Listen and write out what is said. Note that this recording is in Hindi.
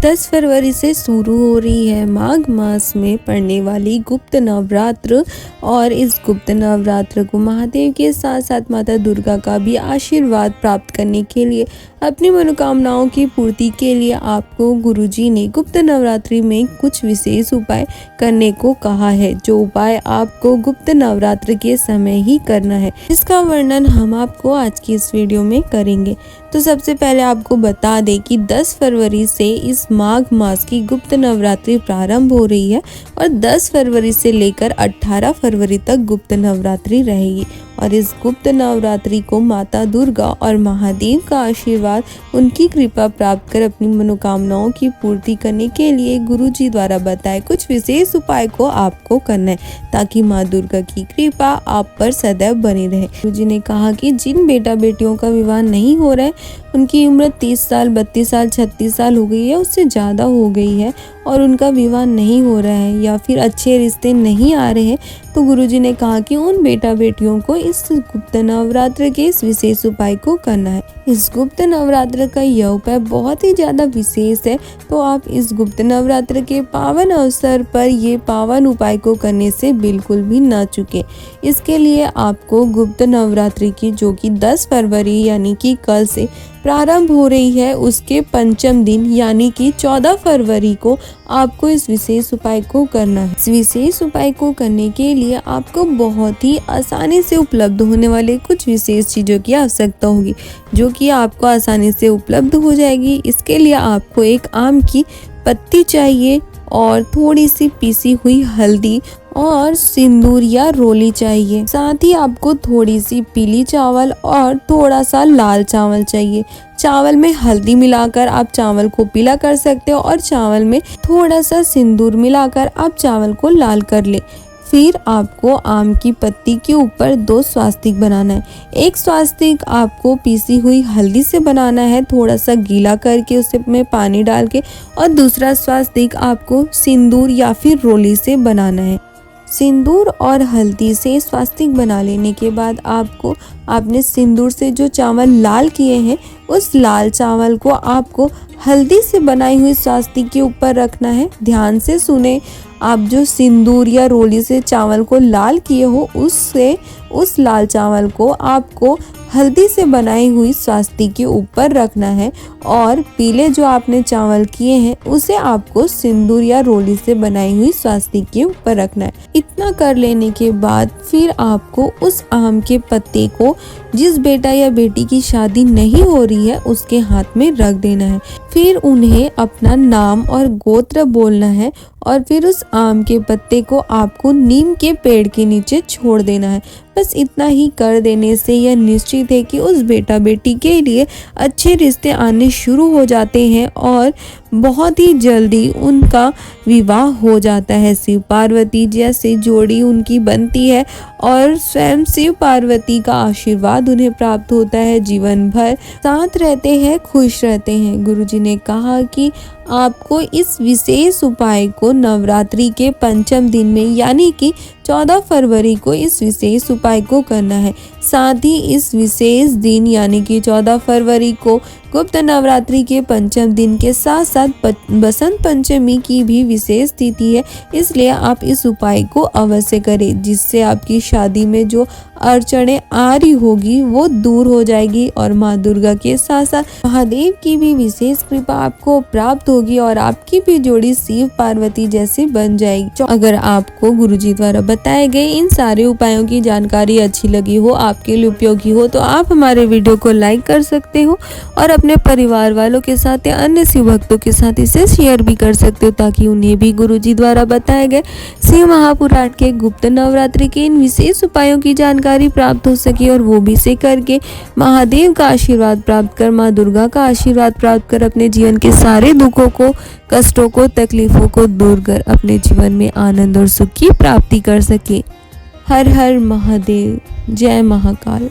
10 फरवरी से शुरू हो रही है माघ मास में पड़ने वाली गुप्त नवरात्र। और इस गुप्त नवरात्र को महादेव के साथ साथ माता दुर्गा का भी आशीर्वाद प्राप्त करने के लिए, अपनी मनोकामनाओं की पूर्ति के लिए आपको गुरुजी ने गुप्त नवरात्रि में कुछ विशेष उपाय करने को कहा है, जो उपाय आपको गुप्त नवरात्र के समय ही करना है। इसका वर्णन हम आपको आज की इस वीडियो में करेंगे। तो सबसे पहले आपको बता दें कि 10 फरवरी से इस माघ मास की गुप्त नवरात्रि प्रारंभ हो रही है और 10 फरवरी से लेकर 18 फरवरी तक गुप्त नवरात्रि रहेगी। और इस गुप्त नवरात्रि को माता दुर्गा और महादेव का आशीर्वाद, उनकी कृपा प्राप्त कर अपनी मनोकामनाओं की पूर्ति करने के लिए गुरुजी द्वारा बताए कुछ विशेष उपाय को आपको करना है, ताकि माँ दुर्गा की कृपा आप पर सदैव बनी रहे। गुरुजी ने कहा कि जिन बेटा बेटियों का विवाह नहीं हो रहा है, उनकी उम्र 30 साल, 32 साल, 36 साल हो गई है, उससे ज़्यादा हो गई है और उनका विवाह नहीं हो रहा है या फिर अच्छे रिश्ते नहीं आ रहे हैं, तो गुरुजी ने कहा कि उन बेटा बेटियों को इस गुप्त नवरात्र के इस विशेष उपाय को करना है। इस गुप्त नवरात्र का यह उपाय बहुत ही ज़्यादा विशेष है, तो आप इस गुप्त नवरात्र के पावन अवसर पर ये पावन उपाय को करने से बिल्कुल भी ना चूकें। इसके लिए आपको गुप्त नवरात्रि की, जो कि 10 फरवरी यानी कि कल से प्रारंभ हो रही है, उसके पंचम दिन यानी कि 14 फरवरी को आपको इस विशेष उपाय को करना है। इस विशेष उपाय को करने के लिए आपको बहुत ही आसानी से उपलब्ध होने वाले कुछ विशेष चीज़ों की आवश्यकता होगी, जो कि आपको आसानी से उपलब्ध हो जाएगी। इसके लिए आपको एक आम की पत्ती चाहिए और थोड़ी सी पीसी हुई हल्दी और सिंदूर या रोली चाहिए। साथ ही आपको थोड़ी सी पीली चावल और थोड़ा सा लाल चावल चाहिए। चावल में हल्दी मिलाकर आप चावल को पीला कर सकते हो और चावल में थोड़ा सा सिंदूर मिलाकर आप चावल को लाल कर ले। फिर आपको आम की पत्ती के ऊपर 2 स्वास्तिक बनाना है। एक स्वास्तिक आपको पीसी हुई हल्दी से बनाना है, थोड़ा सा गीला करके उसे में पानी डाल के, और दूसरा स्वास्तिक आपको सिंदूर या फिर रोली से बनाना है। सिंदूर और हल्दी से स्वास्तिक बना लेने के बाद आपने सिंदूर से जो चावल लाल किए हैं, उस लाल चावल को आपको हल्दी से बनाई हुई स्वास्तिक के ऊपर रखना है। ध्यान से सुने, आप जो सिंदूर या रोली से चावल को लाल किए हो, उस लाल चावल को आपको हल्दी से बनाई हुई स्वास्तिक के ऊपर रखना है और पीले जो आपने चावल किए हैं, उसे आपको सिंदूर या रोली से बनाई हुई स्वास्तिक के ऊपर रखना है। इतना कर लेने के बाद फिर आपको उस आम के पत्ते को जिस बेटा या बेटी की शादी नहीं हो रही है, उसके हाथ में रख देना है। फिर उन्हें अपना नाम और गोत्र बोलना है और फिर उस आम के पत्ते को आपको नीम के पेड़ के नीचे छोड़ देना है। बस इतना ही कर देने से यह निश्चित है कि उस बेटा बेटी के लिए अच्छे रिश्ते आने शुरू हो जाते हैं और बहुत ही जल्दी उनका विवाह हो जाता है। शिव पार्वती जैसी जोड़ी उनकी बनती है और स्वयं शिव पार्वती का आशीर्वाद उन्हें प्राप्त होता है। जीवन भर साथ रहते हैं, खुश रहते हैं। गुरुजी ने कहा कि आपको इस विशेष उपाय को नवरात्रि के पंचम दिन में यानी कि 14 फरवरी को इस विशेष उपाय को करना है। साथ ही इस विशेष दिन यानी कि 14 फरवरी को गुप्त नवरात्रि के पंचम दिन के साथ साथ बसंत पंचमी की भी विशेष तिथि है, इसलिए आप इस उपाय को अवश्य करें, जिससे आपकी शादी में जो अड़चनें आ रही होगी वो दूर हो जाएगी और माँ दुर्गा के साथ साथ महादेव की भी विशेष कृपा आपको प्राप्त होगी और आपकी भी जोड़ी शिव पार्वती जैसी बन जाएगी। अगर आपको गुरुजी द्वारा बताए गए इन सारे उपायों की जानकारी अच्छी लगी हो, आपके लिए उपयोगी हो, तो आप हमारे वीडियो को लाइक कर सकते हो और अपने परिवार वालों के साथ या अन्य शिव भक्तों के साथ इसे शेयर भी कर सकते हो, ताकि उन्हें भी गुरुजी द्वारा बताए गए शिव महापुराण के गुप्त नवरात्रि के इन विशेष उपायों की जानकारी प्राप्त हो सके और वो भी इसे करके महादेव का आशीर्वाद प्राप्त कर, माँ दुर्गा का आशीर्वाद प्राप्त कर अपने जीवन के सारे दुखों को, कष्टों को, तकलीफों को दूर कर अपने जीवन में आनंद और सुख की प्राप्ति कर सके। हर हर महादेव, जय महाकाल।